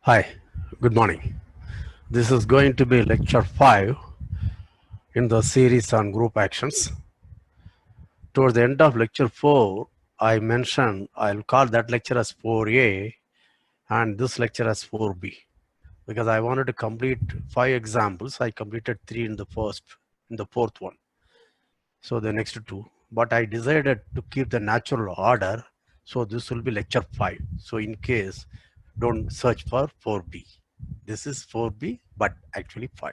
Hi, good morning. This is going to be lecture 5 in the series on group actions. Towards the end of lecture 4, I mentioned I'll call that lecture as 4A and this lecture as 4B because I wanted to complete 5 examples. I completed 3 in the fourth one. So the next 2. But I decided to keep the natural order. So this will be lecture 5. So in case, don't search for 4B. This is 4B, but actually 5.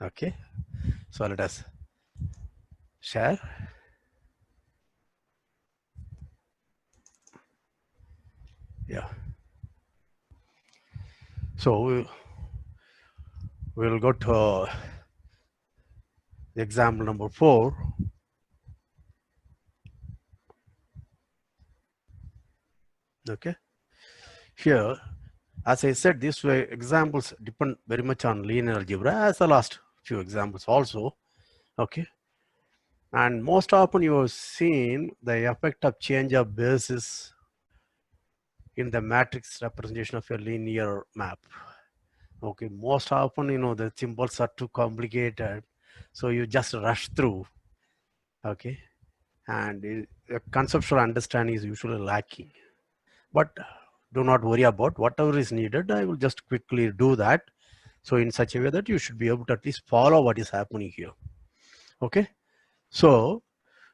Okay. So let us share. Yeah. So we'll go to example number 4. Okay. Here, as I said, these way examples depend very much on linear algebra as the last few examples also. Okay. And most often you have seen the effect of change of basis in the matrix representation of a linear map. Okay, most often the symbols are too complicated, so you just rush through. Okay, and the conceptual understanding is usually lacking. But do not worry about whatever is needed. I will just quickly do that. So in such a way that you should be able to at least follow what is happening here. Okay, so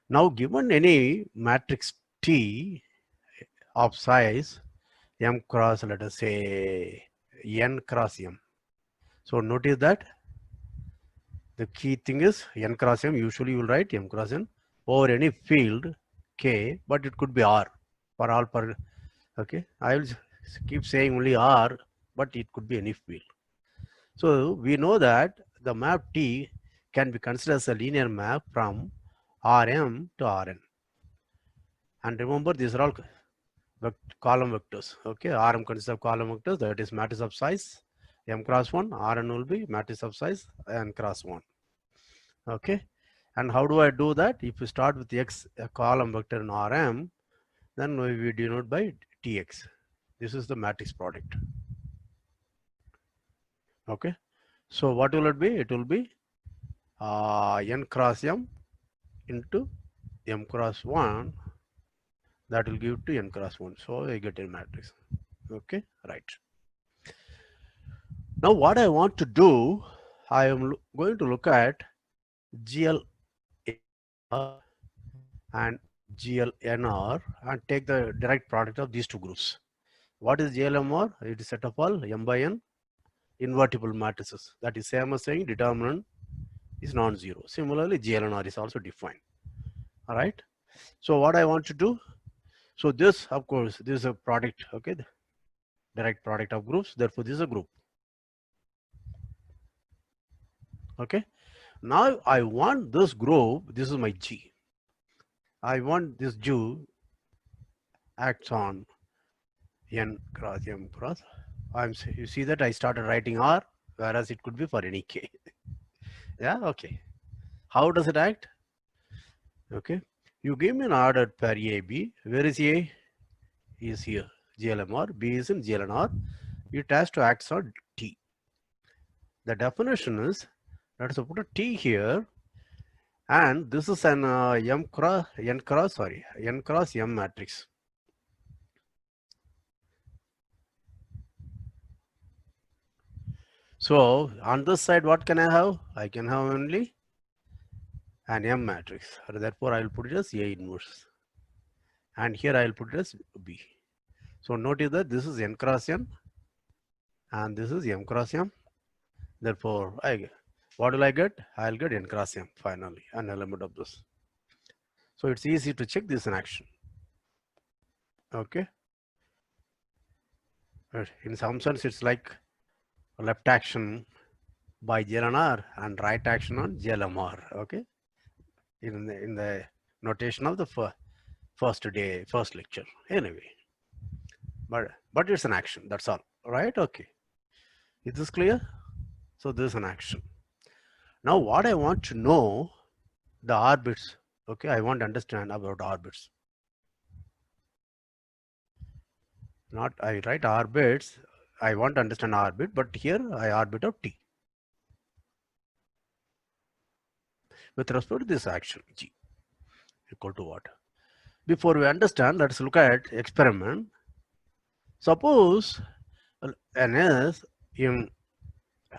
now given any matrix T of size m cross, let us say n cross m. So notice that the key thing is n cross m. Usually you will write m cross n over any field k, but it could be r for all per. Okay, I will keep saying only r, but it could be any field. So we know that the map T can be considered as a linear map from Rm to Rn. And remember, these are all column vectors. Okay, Rm consists of column vectors, that is matrix of size m cross 1, Rn will be matrix of size n cross 1. Okay, and how do I do that? If you start with x, a column vector in Rm, then we denote by Tx. This is the matrix product. Okay, so what will it be? It will be n cross m into m cross 1, that will give to n cross 1. So I get a matrix. Okay, right. Now what I want to do, I am going to look at GL and GLNR and take the direct product of these two groups. What is GLMR? It is set of all m by n invertible matrices. That is same as saying determinant is non-zero. Similarly, GLNR is also defined. All right. So what I want to do, so this, of course, this is a product, okay, the direct product of groups. Therefore, this is a group. Okay. Now I want this group. This is my G. I want this G acts on n cross m cross. You see that I started writing R, whereas it could be for any k. Yeah. Okay. How does it act? Okay. You give me an ordered pair A, B. Where is A? Is here. GLMR. B is in GLNR. It has to act on T. The definition is, let us put a T here, and this is an n cross m matrix. So on this side, what can I have? I can have only an M matrix. Therefore, I will put it as A inverse. And here I will put it as B. So notice that this is n cross n and this is m cross m. Therefore, what will I get? I'll get n cross m finally, an element of this. So it's easy to check this in action. Okay. In some sense, it's like left action by GLNR and right action on GLMR. Okay. In the notation of the first lecture. Anyway, but it's an action. That's all. Right? Okay. Is this clear? So this is an action. Now what I want to know, the orbits. Okay, I want to understand about orbits. Not I write orbits. I want to understand orbit, but here I orbit of T. With respect to this action, G equal to what? Before we understand, let's look at experiment. Suppose n is in,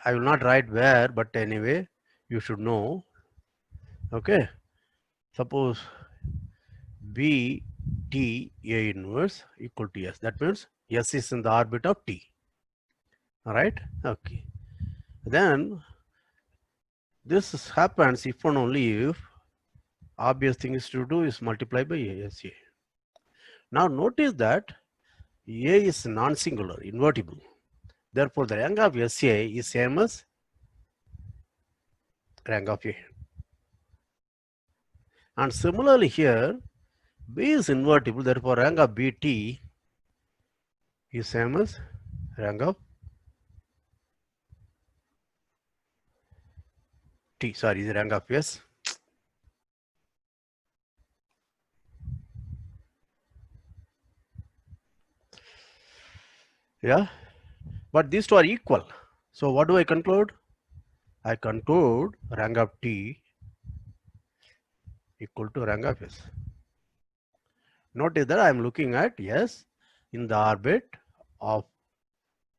I will not write where, but anyway, you should know. Okay. Suppose B T A inverse equal to S. That means S is in the orbit of T. All right. Okay. Then this happens if and only if obvious thing is to do is multiply by SA. Now notice that A is non-singular, invertible. Therefore, the rank of SA is same as rank of A. And similarly here, B is invertible. Therefore, rank of BT is same as rank of T. Sorry, the rank of S. Yeah, but these two are equal. So what do I conclude? I conclude rank of T equal to rank of S. Notice that I am looking at S in the orbit of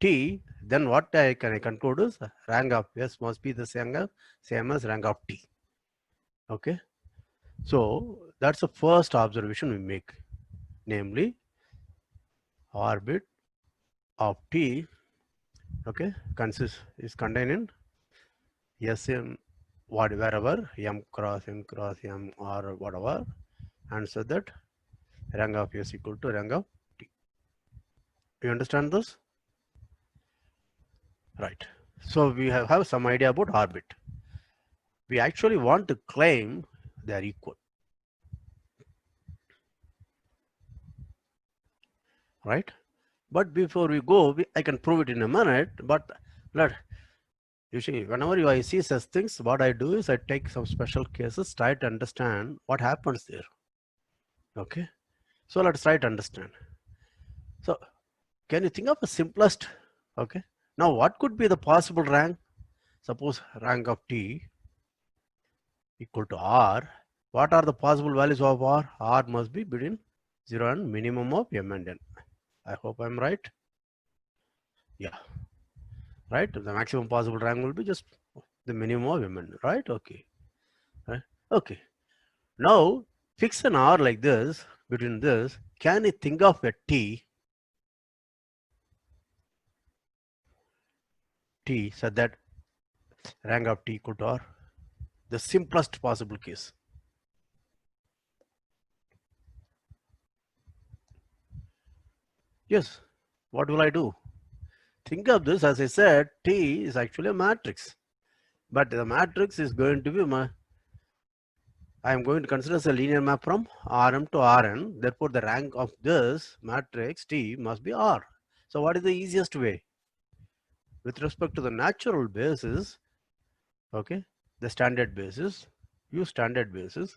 T. Then what I can conclude is rank of S must be the same as rank of T. Okay. So that's the first observation we make, namely orbit of T, okay, is contained in Sm wherever M cross N cross M or whatever, and so that rank of S equal to rank of T. You understand this? Right. So we have some idea about orbit. We actually want to claim they are equal. Right? But before we go, I can prove it in a minute, but usually whenever I see such things, what I do is I take some special cases, try to understand what happens there. Okay. So let's try to understand. So can you think of a simplest? Okay. Now what could be the possible rank? Suppose rank of T equal to R. What are the possible values of R? R must be between 0 and minimum of M and N. I hope I'm right. Yeah. Right. The maximum possible rank will be just the minimum of M and N. Right. Okay. Right. Okay. Now fix an R like this between this. Can you think of a T such that rank of T equal to R? The simplest possible case. Yes. What will I do? Think of this, as I said, T is actually a matrix. But the matrix is going to be I am going to consider as a linear map from Rm to Rn. Therefore, the rank of this matrix T must be R. So what is the easiest way? With respect to the natural basis, okay, the standard basis, use standard basis.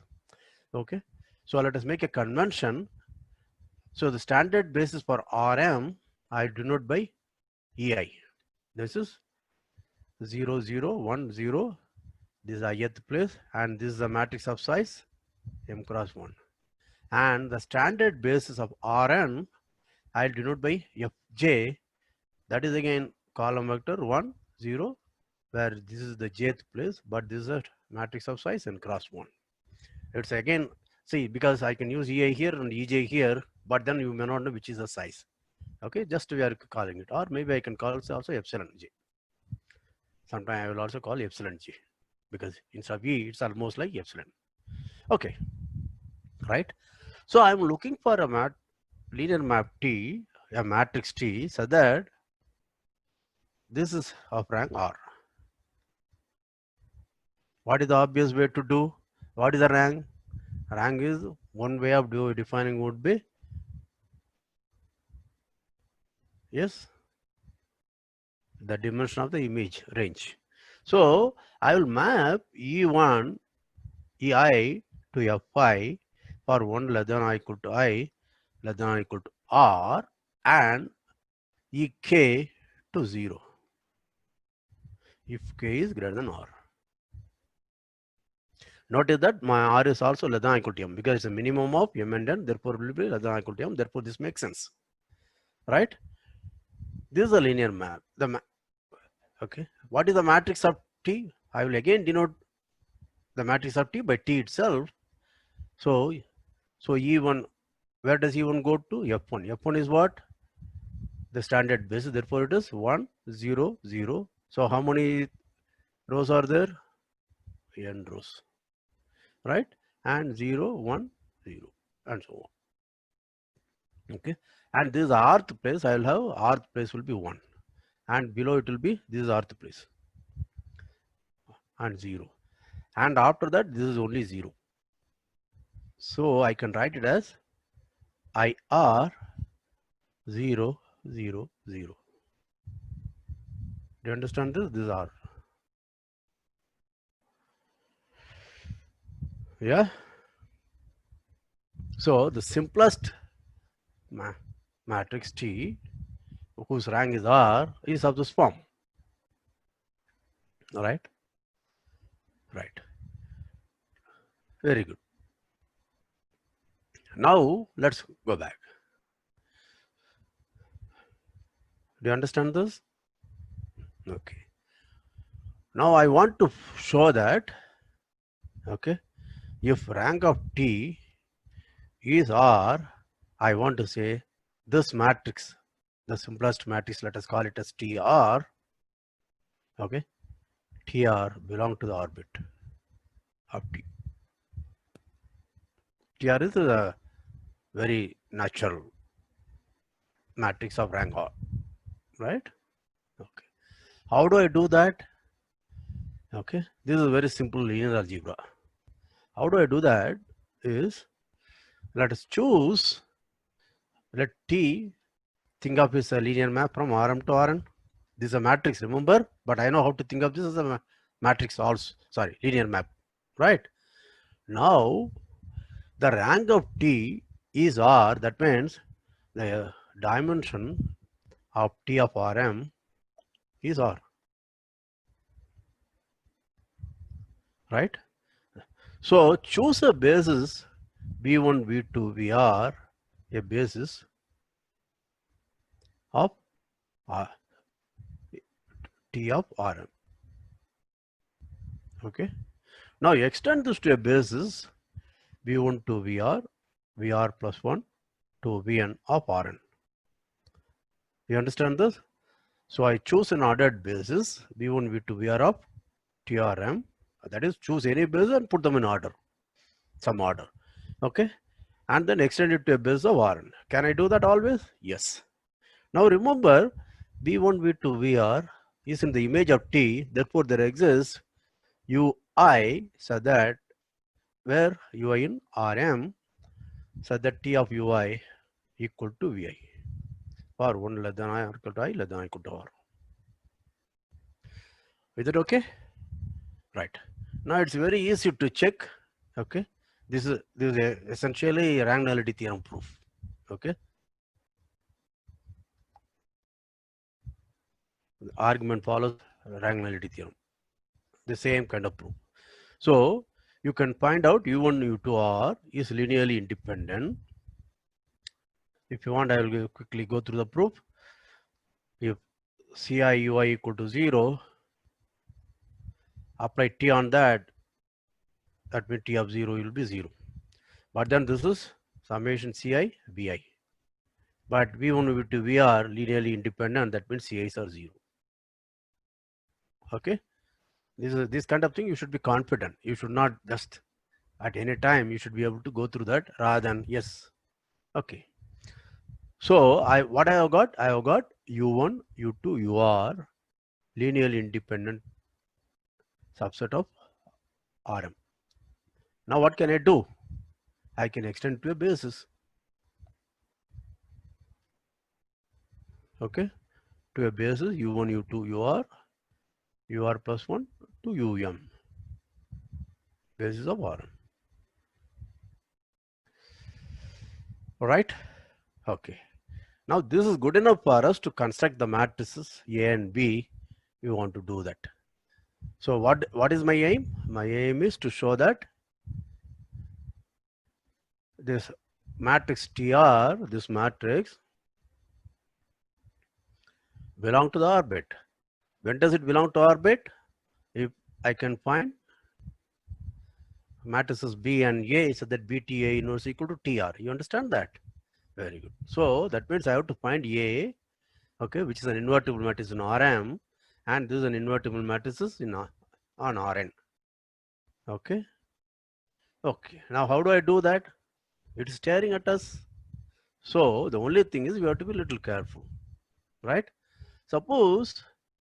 Okay. So let us make a convention. So the standard basis for Rm, I denote by EI. This is 0, 0, 1, 0. This is ith place, and this is the matrix of size M cross 1. And the standard basis of Rn, I'll denote by Fj. That is again column vector 1, 0, where this is the jth place, but this is a matrix of size N cross 1. It's again, see, because I can use EI here and EJ here, but then you may not know which is the size. Okay, just we are calling it, or maybe I can call it also epsilon j. Sometimes I will also call epsilon j, because instead of E, it's almost like epsilon. Okay, right? So I'm looking for a linear map T, a matrix T, so that this is of rank R. What is the obvious way to do? What is the rank? Rank is one way of defining would be, yes, the dimension of the image range. So I will map E1, EI to Fi for 1 less than or equal to I less than or equal to R, and EK to 0 if k is greater than r. Notice that my r is also less than or equal to m because it's a minimum of m and n, therefore it will be less than or equal to m, therefore this makes sense, right? This is a linear map. Okay, what is the matrix of T? I will again denote the matrix of T by T itself. So E1, where does E1 go to? F1. F1 is what? The standard basis, therefore it is 1, 0, 0. So how many rows are there? N rows, right? And 0, 1, 0, and so on. Okay, and this rth place, I will have rth place will be 1, and below it will be this is rth place and 0, and after that this is only 0. So I can write it as IR 0, 0, 0. Do you understand this? This is R. Yeah. So the simplest matrix T, whose rank is R, is of this form. All right. Right. Very good. Now let's go back. Do you understand this? Okay. Now I want to show that, okay, if rank of T is R, I want to say this matrix, the simplest matrix, let us call it as TR, okay, TR belong to the orbit of T. TR is a very natural matrix of rank R, right? Okay. How do I do that? Okay, this is a very simple linear algebra. How do I do that is, let us choose, let T think of this a linear map from Rm to Rn. This is a matrix, remember, but I know how to think of this as a matrix also, sorry, linear map, right? Now the rank of T is R, that means the dimension of T of Rm is R, right? So choose a basis V1, V2, Vr, a basis of T of Rm. Okay. Now extend this to a basis V1 to Vr, Vr plus 1 to Vn of Rn. You understand this? So I choose an ordered basis V1, V2, Vr of TRM. That is, choose any basis and put them in order, some order. Okay. And then extend it to a basis of Rn. Can I do that always? Yes. Now remember, V1, V2, Vr is in the image of T. Therefore, there exists Ui, so that where Ui in Rm, so that T of Ui equal to Vi, or 1 less than I or equal to I, less than I equal to R. Is it okay? Right. Now it's very easy to check. Okay. This is essentially a rank nullity theorem proof. Okay. The argument follows rank nullity theorem. The same kind of proof. So you can find out U1, U2 R is linearly independent. If you want, I will quickly go through the proof. If Ci Ui equal to 0, apply T on that, that means T of 0 will be 0. But then this is summation Ci Vi. But V1, V2, V are linearly independent, that means Ci's are 0. Okay. This kind of thing you should be confident. You should not just at any time, you should be able to go through that rather than yes. Okay. So what I have got? I have got U1, U2, UR linearly independent subset of Rm. Now what can I do? I can extend to a basis. Okay. To a basis U1, U2, UR plus 1 to UM. Basis of Rm. All right. Okay. Now this is good enough for us to construct the matrices A and B. We want to do that. So what is my aim? My aim is to show that this matrix TR, this matrix belong to the orbit. When does it belong to orbit? If I can find matrices B and A, so that BTA inverse equal to TR. You understand that? Very good. So that means I have to find A, okay, which is an invertible matrix in Rm, and this is an invertible matrices in on Rn. Okay. Okay. Now how do I do that? It is staring at us. So the only thing is we have to be a little careful, right? Suppose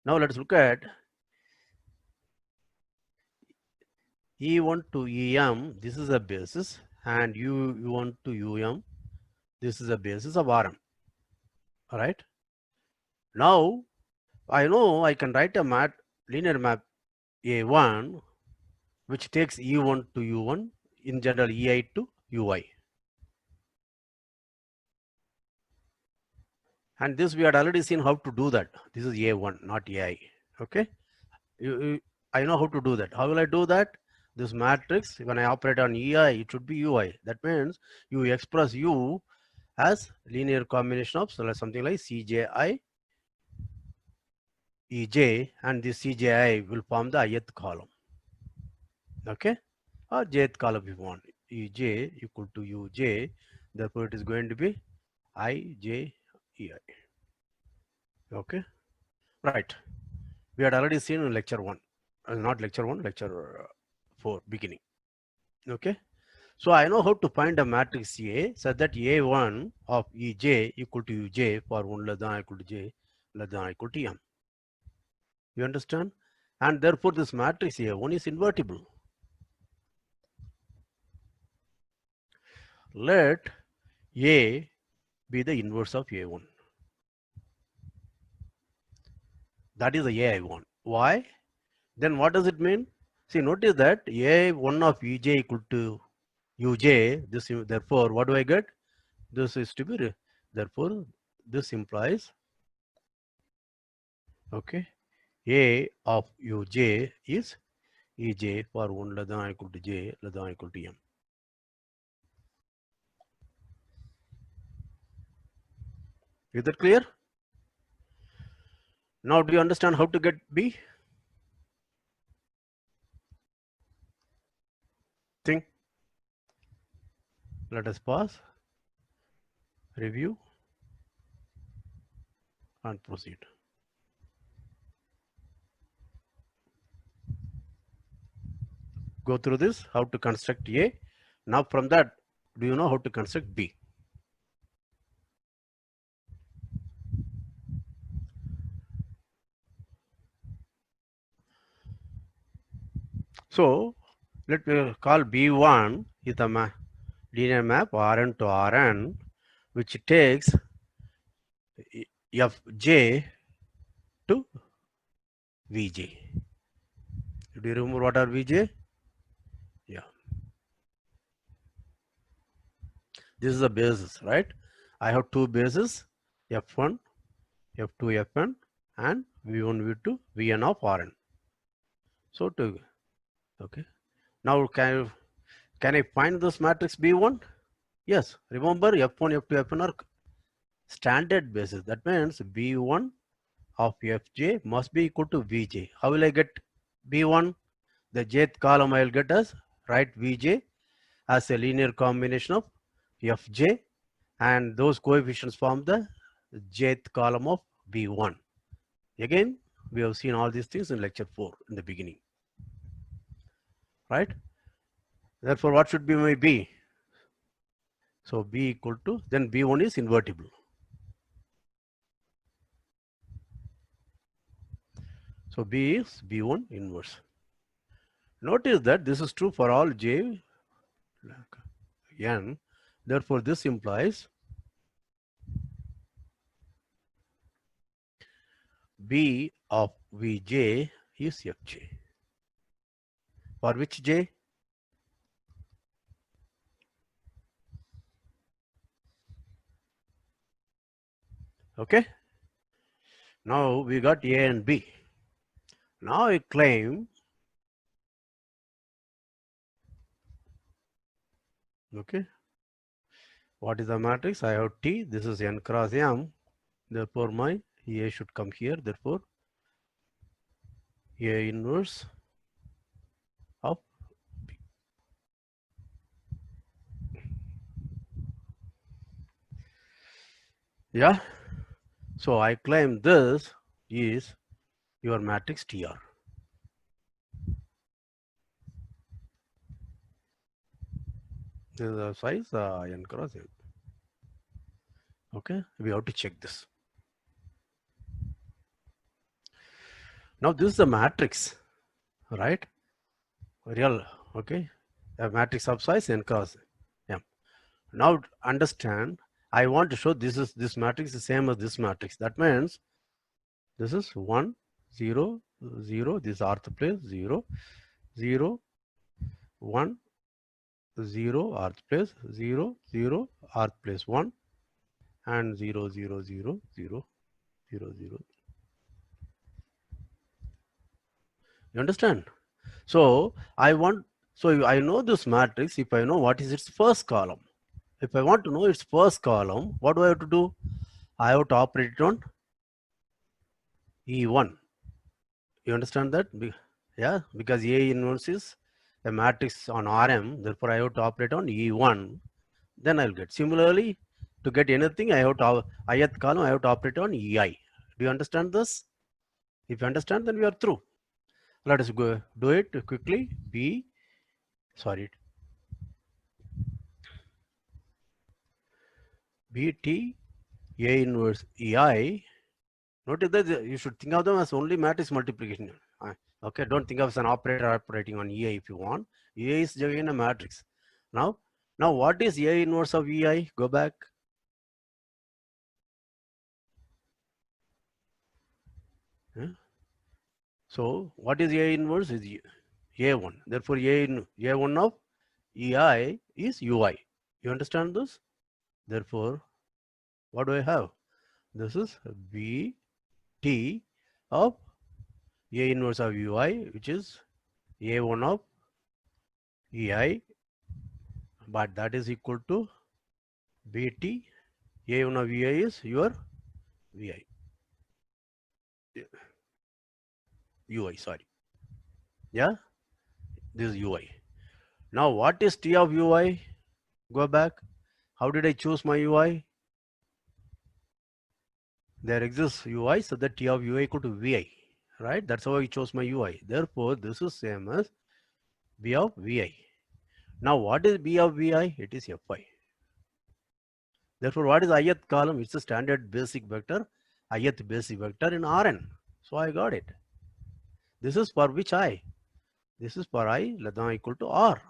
now let's look at E1 to EM. This is a basis, and U1 to UM. This is a basis of Rm. All right. Now I know I can write a linear map A1 which takes E1 to U1, in general EI to UI. And this we had already seen how to do that. This is A1, not AI. Okay. I know how to do that. How will I do that? This matrix, when I operate on EI, it should be UI. That means you express U as linear combination of something like CJI, EJ, and this CJI will form the ith column. Okay. Or jth column if you want. EJ equal to UJ. Therefore, it is going to be IJEI. Okay. Right. We had already seen in lecture 1. Not lecture 1, lecture 4 beginning. Okay. So I know how to find a matrix A such that A1 of EJ equal to UJ for 1 less than or equal to J less than or equal to M. You understand? And therefore this matrix A1 is invertible. Let A be the inverse of A1. That is the A I want. Why? Then what does it mean? See, notice that A1 of EJ equal to UJ. This, therefore, what do I get? This is to be, therefore, this implies, okay, A of UJ is EJ for 1 less than or equal to J less than or equal to M. Is that clear? Now, do you understand how to get B? Think. Let us pause, review, and proceed. Go through this, how to construct A. Now, from that, do you know how to construct B? So let me call B1 is the linear map Rn to Rn, which takes Fj to Vj. Do you remember what are Vj? Yeah. This is the basis, right? I have two bases, F1, F2, Fn, and V1, V2, Vn of Rn. So to, okay. Now can I find this matrix B1? Yes. Remember F1, F2, Fn are standard basis. That means B1 of Fj must be equal to Vj. How will I get B1? The jth column I will get as write Vj as a linear combination of Fj, and those coefficients form the jth column of B1. Again, we have seen all these things in lecture 4 in the beginning, right? Therefore, what should be my B? So B equal to, then B1 is invertible. So B is B1 inverse. Notice that this is true for all J N. Therefore, this implies B of Vj is Fj. For which J? Okay. Now we got A and B. Now I claim, okay, what is the matrix? I have T. This is n cross m. Therefore, my A should come here. Therefore, A inverse of B. Yeah. So I claim this is your matrix TR. This is the size n cross m. Okay. We have to check this. Now this is the matrix, right? Real. Okay. A matrix of size n cross m. Now understand, I want to show this matrix is same as this matrix. That means this is 1, 0, 0, this rth place 0, 0, 1, 0, rth place 0, 0, rth place 1, and 0, 0, 0, 0, 0, 0. You understand? So I know this matrix if I know what is its first column. If I want to know its first column, what do I have to do? I have to operate it on E1. You understand that? Yeah, because A inverse is a matrix on Rm, therefore I have to operate on E1, then I'll get. Similarly, to get anything, I have to ith column, I have to operate on EI. Do you understand this? If you understand, then we are through. Let us go do it quickly. BT A inverse EI. Notice that you should think of them as only matrix multiplication. Okay, don't think of as an operator operating on EI if you want. EI is again a matrix. Now what is A inverse of EI? Go back. Yeah. So what is A inverse? Is A1. Therefore, A1 of EI is UI. You understand this? Therefore, what do I have? This is BT of A inverse of UI, which is A1 of EI, but that is equal to BT. A1 of EI is your VI. UI, sorry. Yeah, this is UI. Now, what is T of UI? Go back. How did I choose my UI? There exists UI, so that T of UI equal to VI, right? That's how I chose my UI. Therefore, this is same as B of VI. Now, what is B of VI? It is Fi. Therefore, what is ith column? It's a standard basic vector, ith basic vector in Rn. So I got it. This is for which I? This is for I less than or equal to R.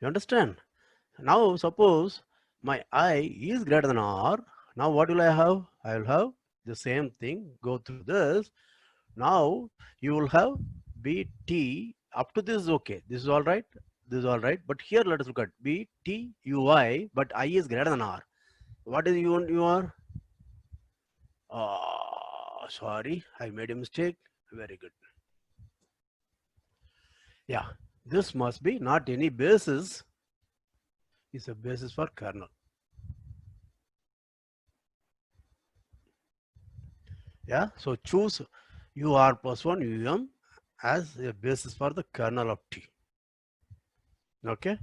You understand? Now suppose my I is greater than R. Now what will I have? I will have the same thing. Go through this. Now you will have BT. Up to this is okay. This is all right. This is all right. But here let us look at BT UI. But I is greater than R. What is you are? Sorry, I made a mistake. Very good. Yeah, this must be not any basis. Is a basis for kernel. Yeah, so choose UR plus 1 UM as a basis for the kernel of T. Okay,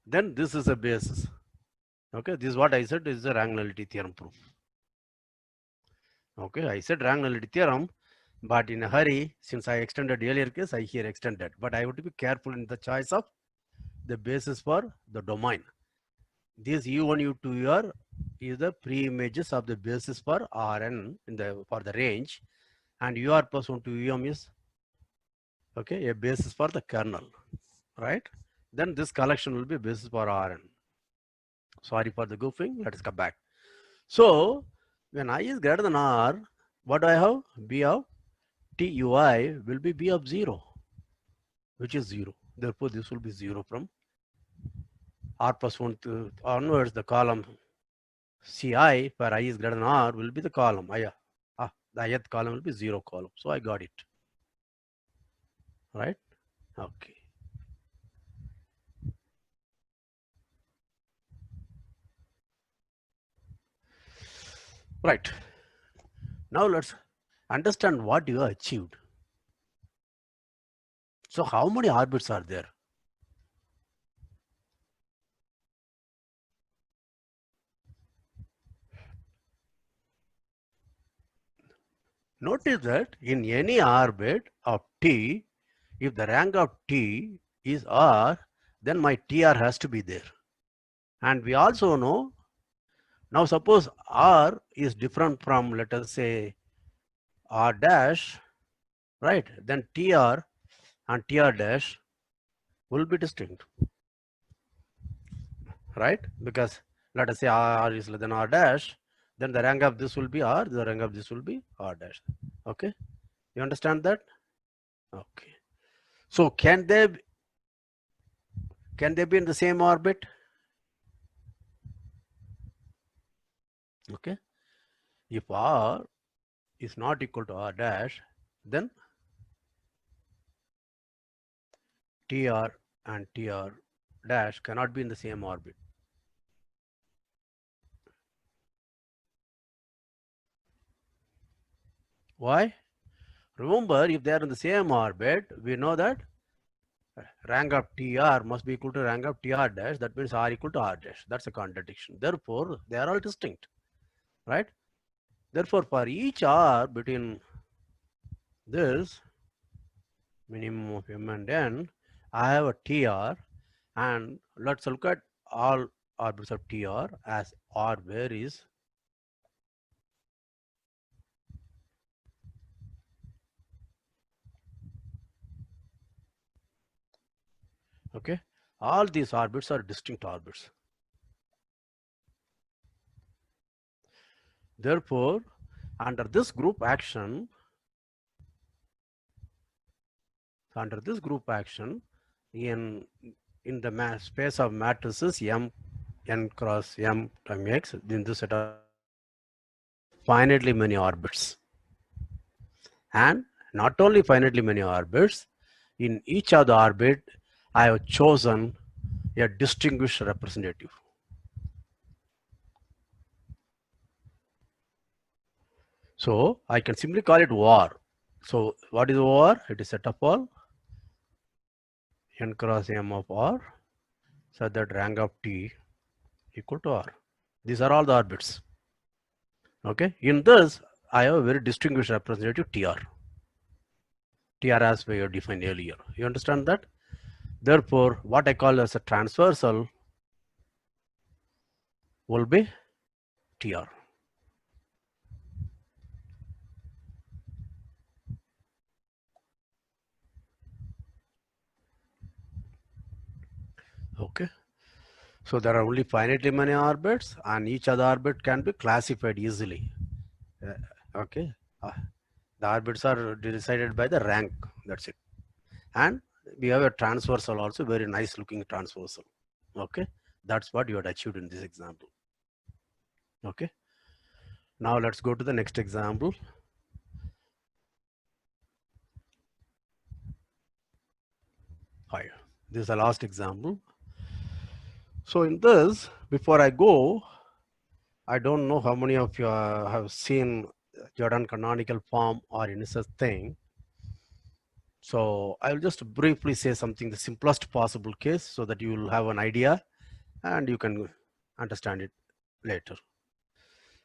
then this is a basis. Okay, this is what I said is the rank nullity theorem proof. Okay, I said rank nullity theorem, but in a hurry, since I extended earlier case, I here extended. But I have to be careful in the choice of the basis for the domain. This U1, U2, UR is the pre-images of the basis for Rn for the range, and UR plus 1 to UM is okay a basis for the kernel, right? Then this collection will be a basis for Rn. Sorry for the goofing. Let us come back. So when I is greater than R, what do I have? B of TUI will be B of 0, which is 0. Therefore, this will be 0 from R plus 1 to onwards, the column Ci for I is greater than R will be the column. The ith column will be 0 column. So I got it. Right? Okay. Right. Now let's understand what you have achieved. So how many orbits are there? Notice that in any orbit of T, if the rank of T is R, then my TR has to be there. And we also know, now suppose R is different from, let us say, R dash, right? Then TR and TR dash will be distinct, right? Because let us say R is less than R dash, then the rank of this will be R, the rank of this will be R dash. Okay, you understand that? Okay. So can they be in the same orbit? Okay. If R is not equal to R dash, then TR and TR dash cannot be in the same orbit. Why? Remember, if they are in the same orbit, we know that rank of TR must be equal to rank of TR dash. That means R equal to R dash. That's a contradiction. Therefore, they are all distinct, right? Therefore, for each R between this minimum of M and N, I have a TR, and let's look at all orbits of TR as R varies. Okay, all these orbits are distinct orbits. Therefore, under this group action, in the space of matrices M n cross M times X, in this set of finitely many orbits, and not only finitely many orbits, in each of the orbit I have chosen a distinguished representative. So I can simply call it OR. So what is OR? It is set of all n cross M of R, so that rank of T equal to R. These are all the orbits. Okay. In this, I have a very distinguished representative TR. TR as we have defined earlier. You understand that? Therefore, what I call as a transversal will be TR. Okay. So there are only finitely many orbits, and each other orbit can be classified easily. Okay. The orbits are decided by the rank. That's it. And we have a transversal also, very nice looking transversal. Okay. That's what you had achieved in this example. Okay. Now let's go to the next example. Hi. This is the last example. So in this, before I go, I don't know how many of you have seen Jordan canonical form or any such thing. So I'll just briefly say something, the simplest possible case, so that you will have an idea and you can understand it later.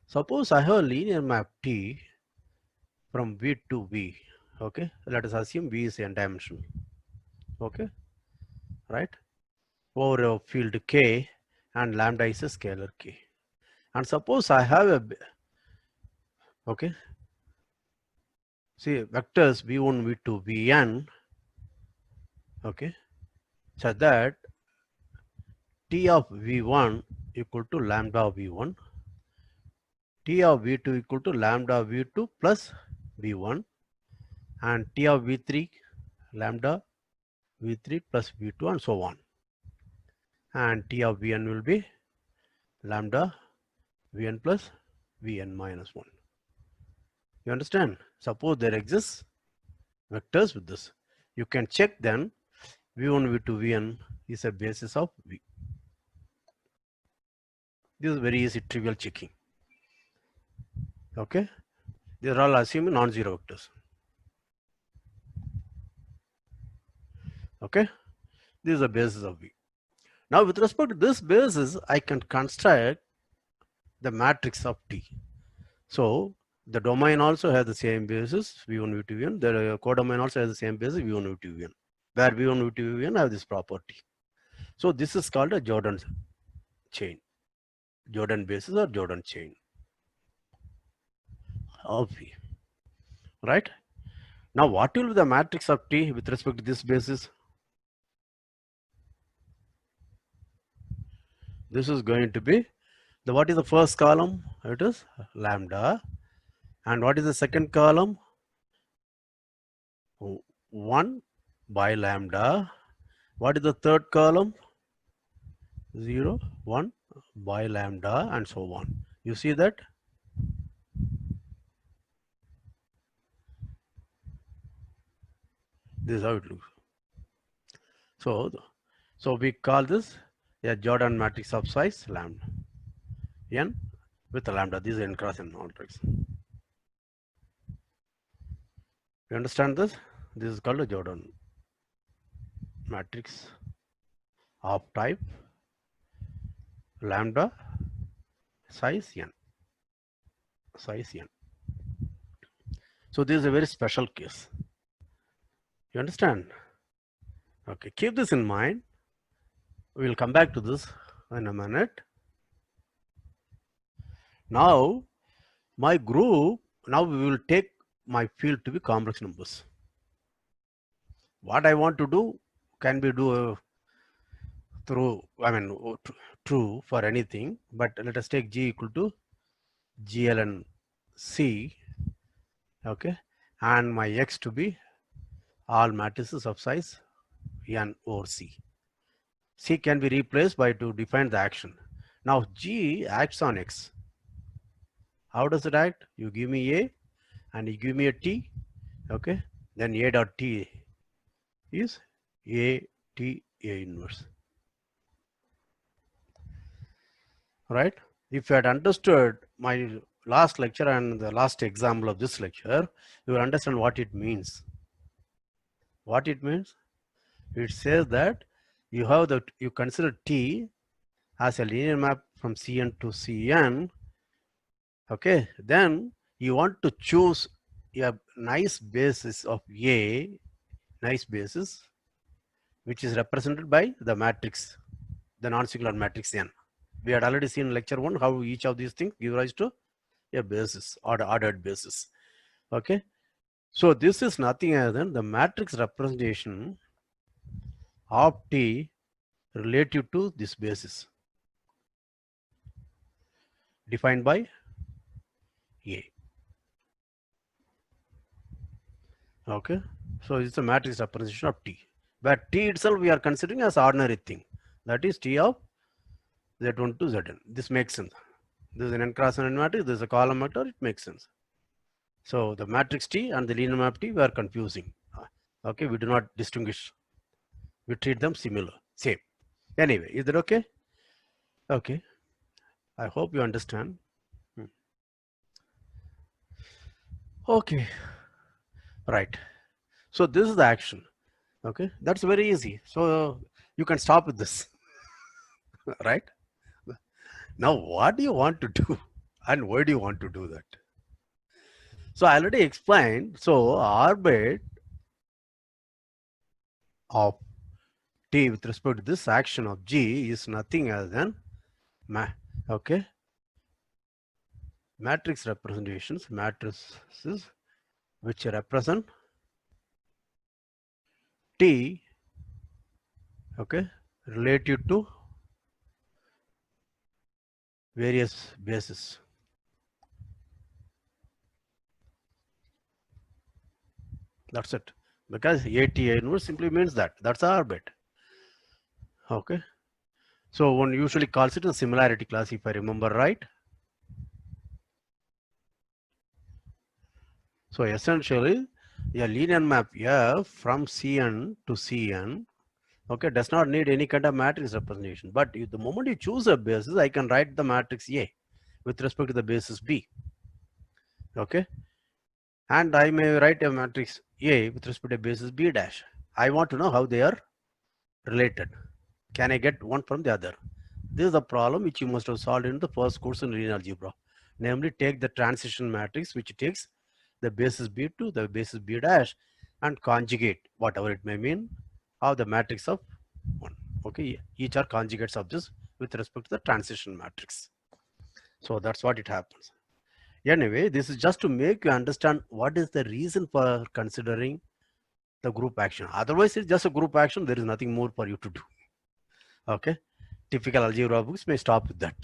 Suppose I have a linear map T from V to V. Okay, let us assume V is n-dimensional. Okay, right? Over a field K, and lambda is a scalar K. And suppose I have a, okay, see vectors V1, V2, Vn, okay, so that T of V1 equal to lambda of V1, T of V2 equal to lambda V2 plus V1, and T of V3 lambda V3 plus V2, and so on. And T of Vn will be lambda Vn plus Vn minus 1. You understand? Suppose there exists vectors with this. You can check then V1, V2, Vn is a basis of V. This is very easy trivial checking. Okay? These are all assuming non-zero vectors. Okay? This is the basis of V. Now with respect to this basis, I can construct the matrix of T. So the domain also has the same basis V1, V2, Vn. The codomain also has the same basis V1, V2, Vn, where V1, V2, Vn have this property. So this is called a Jordan chain, Jordan basis or Jordan chain of V. Right? Now what will be the matrix of T with respect to this basis? This is going to be what is the first column? It is lambda. And what is the second column? 1 by lambda. What is the third column? 0, 1 by lambda, and so on. You see that? This is how it looks. So we call this a Jordan matrix of size lambda n with a lambda. This is n cross n matrix. You understand this? This is called a Jordan matrix of type lambda size n. Size n. So this is a very special case. You understand? Okay, keep this in mind. We will come back to this in a minute. Now, my group, now we will take my field to be complex numbers. What I want to do can be do through, true for anything, but let us take G equal to GLN C, okay, and my X to be all matrices of size N over C. C can be replaced by to define the action. Now G acts on X. How does it act? You give me A and you give me a T, okay, then A dot T is A T A inverse. Right? If you had understood my last lecture and the last example of this lecture, you will understand what it means. What it means? It says that you have you consider T as a linear map from Cn to Cn. Okay, then you want to choose a nice basis of A, nice basis, which is represented by the matrix, the non-singular matrix N. We had already seen in lecture 1 how each of these things give rise to a basis or the ordered basis. Okay, so this is nothing other than the matrix representation of T relative to this basis defined by A. Okay, so it's a matrix representation of T, but T itself we are considering as ordinary thing, that is T of Z1 to Zn. This makes sense. This is an n cross n matrix, this is a column vector, it makes sense. So the matrix T and the linear map T we are confusing. Okay, we do not distinguish. We treat them similar, same. Anyway, is that okay? Okay, I hope you understand. Okay, right. So this is the action. Okay, that's very easy. So you can stop with this, right? Now, what do you want to do and why do you want to do that? So I already explained. So orbit of T with respect to this action of G is nothing other than matrix representations, matrices which represent T, okay, relative to various bases. That's it. Because ATA inverse simply means that. That's our orbit. Okay. So one usually calls it a similarity class, if I remember right. So essentially, a linear map F from Cn to Cn, okay, does not need any kind of matrix representation. But the moment you choose a basis, I can write the matrix A with respect to the basis B. Okay, and I may write a matrix A with respect to basis B dash. I want to know how they are related. Can I get one from the other? This is the problem which you must have solved in the first course in linear algebra. Namely, take the transition matrix which takes the basis B to the basis B dash and conjugate whatever it may mean of the matrix of 1. Okay, each are conjugates of this with respect to the transition matrix. So that's what it happens. Anyway, this is just to make you understand what is the reason for considering the group action. Otherwise, it's just a group action. There is nothing more for you to do. Okay, typical algebra books may stop with that.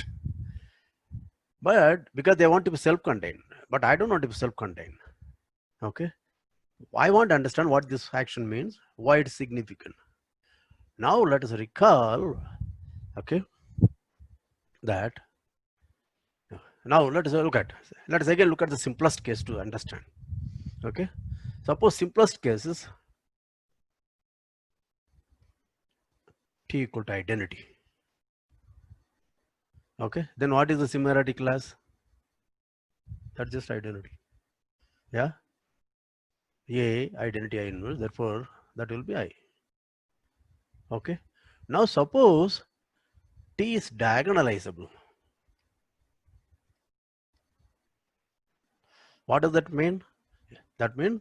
But because they want to be self-contained, but I don't want to be self-contained. Okay, I want to understand what this action means, why it's significant. Now let us recall, okay, that now let us again look at the simplest case to understand. Okay, suppose simplest case is T equal to identity. Okay, then what is the similarity class? That's just identity. Yeah, A identity I inverse, therefore that will be I. Okay, now suppose T is diagonalizable. What does that mean? That means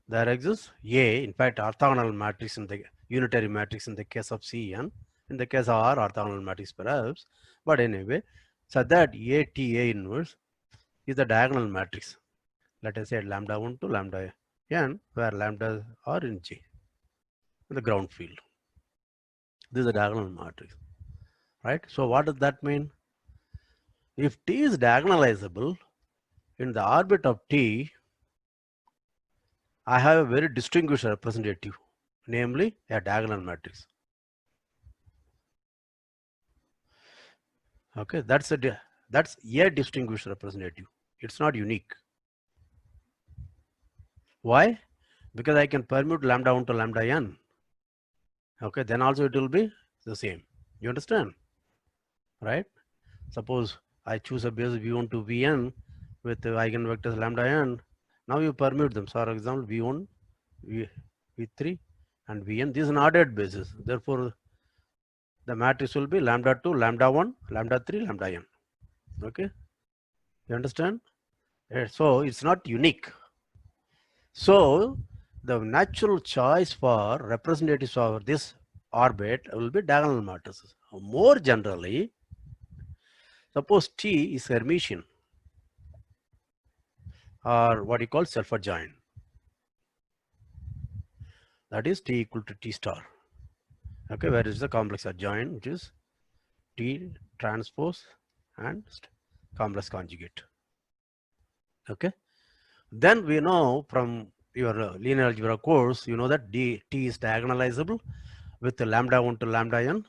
there exists A, in fact, orthogonal matrix in the unitary matrix in the case of Cn, in the case of R, orthogonal matrix perhaps. But anyway, so that A inverse is the diagonal matrix. Let us say lambda 1 to lambda n, where lambda are in J, in the ground field. This is a diagonal matrix, right? So what does that mean? If T is diagonalizable, in the orbit of T, I have a very distinguished representative, namely a diagonal matrix. Okay, that's a distinguished representative. It's not unique. Why? Because I can permute lambda 1 to lambda n. Okay, then also it will be the same. You understand? Right? Suppose I choose a base v1 to vn with the eigenvectors lambda n. Now you permute them. So for example, v1, v3 and vn. This is an ordered basis. Therefore, the matrix will be lambda 2, lambda 1, lambda 3, lambda n. Okay? You understand? So it's not unique. So the natural choice for representatives of this orbit will be diagonal matrices. More generally, suppose T is Hermitian or what you call self-adjoint. That is T equal to T star. Okay, where is the complex adjoint, which is T transpose and complex conjugate. Okay, then we know from your linear algebra course, you know that T is diagonalizable with the lambda 1 to lambda n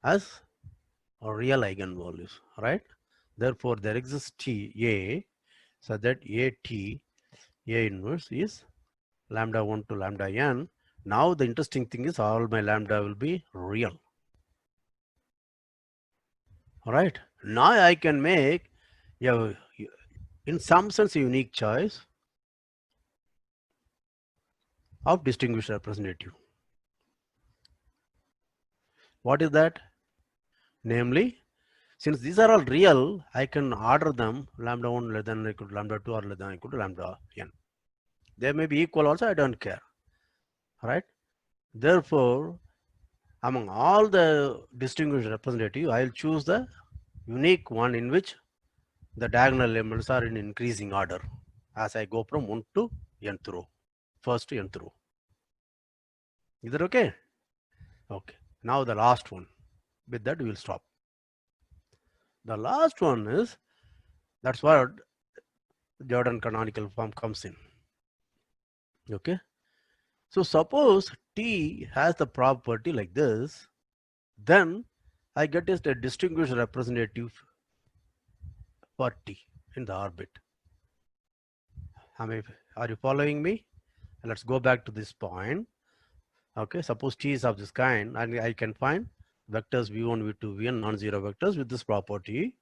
as real eigenvalues, right? Therefore, there exists T A, so that A inverse is lambda 1 to lambda n. Now, the interesting thing is all my lambda will be real. All right. Now, I can make in some sense a unique choice of distinguished representative. What is that? Namely, since these are all real, I can order them lambda 1 less than or equal to lambda 2 or less than or equal to lambda n. They may be equal also, I don't care. Right? Therefore, among all the distinguished representative, I'll choose the unique one in which the diagonal elements are in increasing order as I go from 1 to nth row, first to nth row. Is that okay? Okay. Now the last one. With that, we will stop. The last one is, that's what Jordan canonical form comes in. Okay. So suppose T has the property like this, then I get a distinguished representative for T in the orbit. Are you following me? Let's go back to this point. Okay, suppose T is of this kind, and I can find vectors v1, v2, vn non-zero vectors with this property,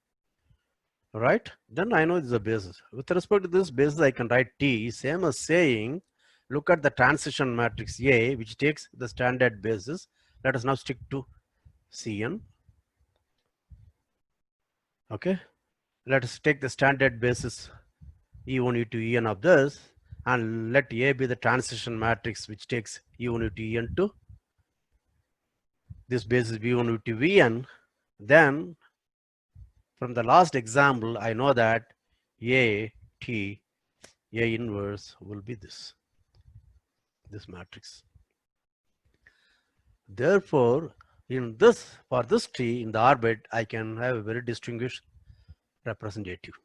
right? Then I know this is a basis. With respect to this basis, I can write T, same as saying, look at the transition matrix A, which takes the standard basis. Let us now stick to Cn. Okay, let us take the standard basis E1, E2, En of this, and let A be the transition matrix which takes E1, E2, En to this basis V1, V2, Vn. Then from the last example, I know that A inverse will be this matrix. Therefore, for this T in the orbit, I can have a very distinguished representative.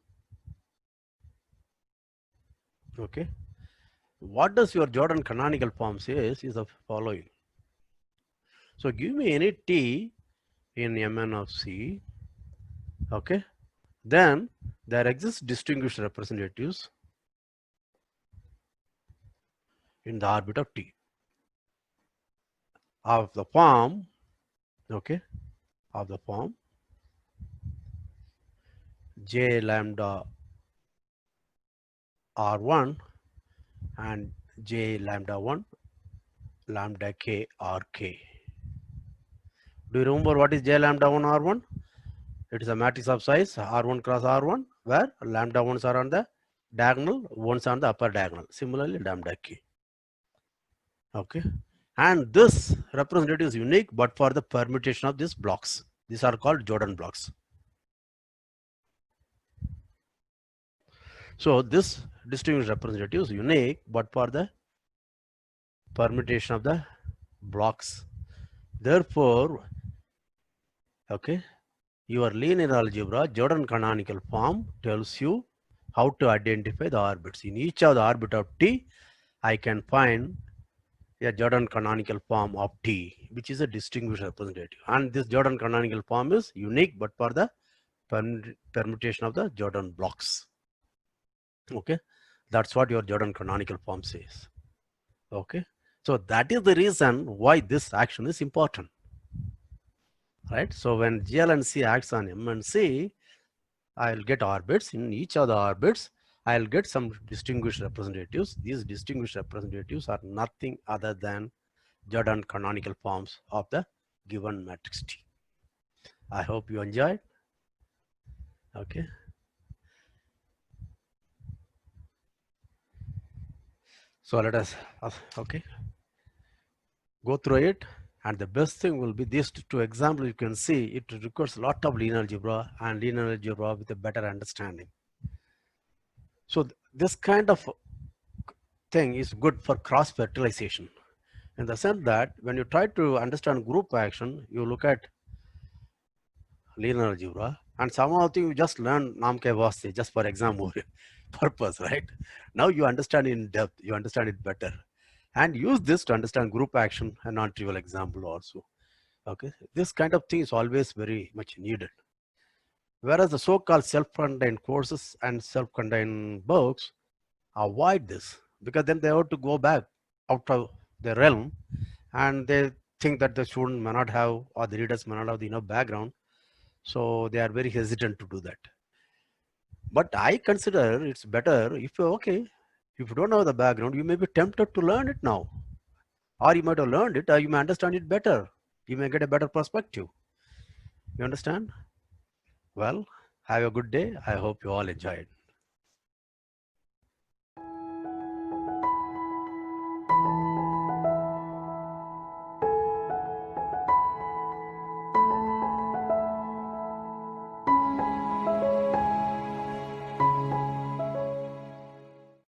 Okay. What does your Jordan canonical form says is the following. So give me any T in Mn of C. Okay. Then there exists distinguished representatives in the orbit of T of the form, okay, of the form J lambda R1 and J lambda 1 lambda K RK. Do you remember what is J lambda 1 R1? It is a matrix of size R1 cross R1 where lambda 1s are on the diagonal, 1s on the upper diagonal. Similarly, lambda K. Okay. And this representative is unique but for the permutation of these blocks. These are called Jordan blocks. So this distinguished representative is unique but for the permutation of the blocks. Therefore, okay, your linear algebra Jordan canonical form tells you how to identify the orbits. In each of the orbit of T, I can find a Jordan canonical form of T, which is a distinguished representative. And this Jordan canonical form is unique but for the permutation of the Jordan blocks. Okay, that's what your Jordan canonical form says. Okay, so that is the reason why this action is important, right? So when GL and C acts on M and C, I'll get orbits. In each of the orbits, I'll get some distinguished representatives. These distinguished representatives are nothing other than Jordan canonical forms of the given matrix T. I hope you enjoyed. Okay. So let us, okay, go through it. And the best thing will be these two examples. You can see it requires a lot of linear algebra and linear algebra with a better understanding. So this kind of thing is good for cross fertilization in the sense that when you try to understand group action, you look at linear algebra and somehow you just learn Nam Ke Vaste just for exam purpose, right? Now you understand in depth, you understand it better and use this to understand group action and non-trivial example also. Okay, this kind of thing is always very much needed. Whereas the so-called self-contained courses and self-contained books avoid this because then they have to go back out of the realm and they think that the student may not have or the readers may not have the enough background. So they are very hesitant to do that. But I consider it's better if if you don't know the background, you may be tempted to learn it now. Or you might have learned it or you may understand it better. You may get a better perspective. You understand? Well, have a good day. I hope you all enjoyed.